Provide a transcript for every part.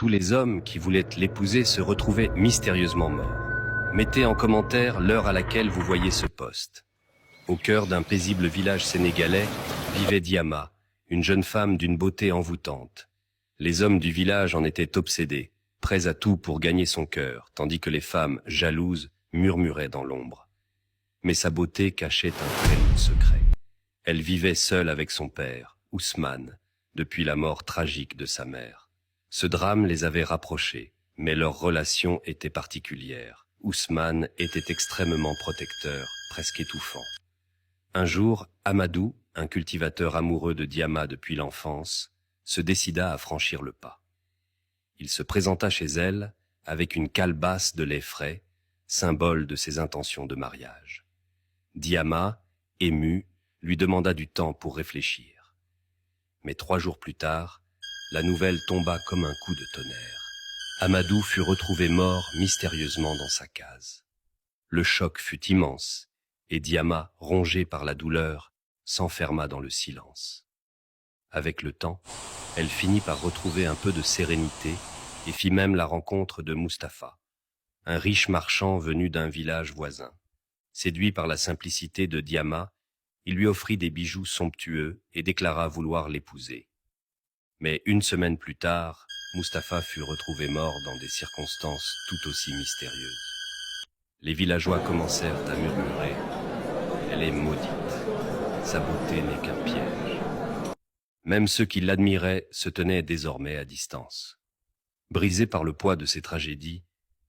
Tous les hommes qui voulaient l'épouser se retrouvaient mystérieusement morts. Mettez en commentaire l'heure à laquelle vous voyez ce post. Au cœur d'un paisible village sénégalais vivait Diama, une jeune femme d'une beauté envoûtante. Les hommes du village en étaient obsédés, prêts à tout pour gagner son cœur, tandis que les femmes, jalouses, murmuraient dans l'ombre. Mais sa beauté cachait un très lourd secret. Elle vivait seule avec son père, Ousmane, depuis la mort tragique de sa mère. Ce drame les avait rapprochés, mais leur relation était particulière. Ousmane était extrêmement protecteur, presque étouffant. Un jour, Amadou, un cultivateur amoureux de Diama depuis l'enfance, se décida à franchir le pas. Il se présenta chez elle avec une calebasse de lait frais, symbole de ses intentions de mariage. Diama, émue, lui demanda du temps pour réfléchir. Mais 3 jours plus tard, la nouvelle tomba comme un coup de tonnerre. Amadou fut retrouvé mort mystérieusement dans sa case. Le choc fut immense, et Diama, rongée par la douleur, s'enferma dans le silence. Avec le temps, elle finit par retrouver un peu de sérénité et fit même la rencontre de Mustapha, un riche marchand venu d'un village voisin. Séduit par la simplicité de Diama, il lui offrit des bijoux somptueux et déclara vouloir l'épouser. Mais 1 semaine plus tard, Mustapha fut retrouvé mort dans des circonstances tout aussi mystérieuses. Les villageois commencèrent à murmurer « Elle est maudite, sa beauté n'est qu'un piège ». Même ceux qui l'admiraient se tenaient désormais à distance. Brisé par le poids de ces tragédies,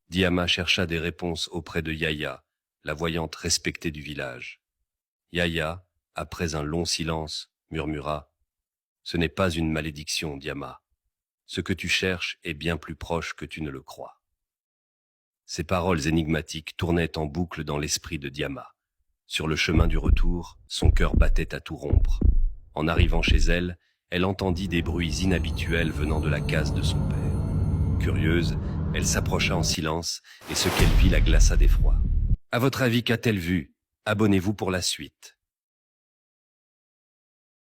Diama chercha des réponses auprès de Yaya, la voyante respectée du village. Yaya, après un long silence, murmura « Ce n'est pas une malédiction, Diama. Ce que tu cherches est bien plus proche que tu ne le crois. » Ces paroles énigmatiques tournaient en boucle dans l'esprit de Diama. Sur le chemin du retour, son cœur battait à tout rompre. En arrivant chez elle, elle entendit des bruits inhabituels venant de la case de son père. Curieuse, elle s'approcha en silence et ce qu'elle vit la glaça d'effroi. À votre avis, qu'a-t-elle vu? Abonnez-vous pour la suite.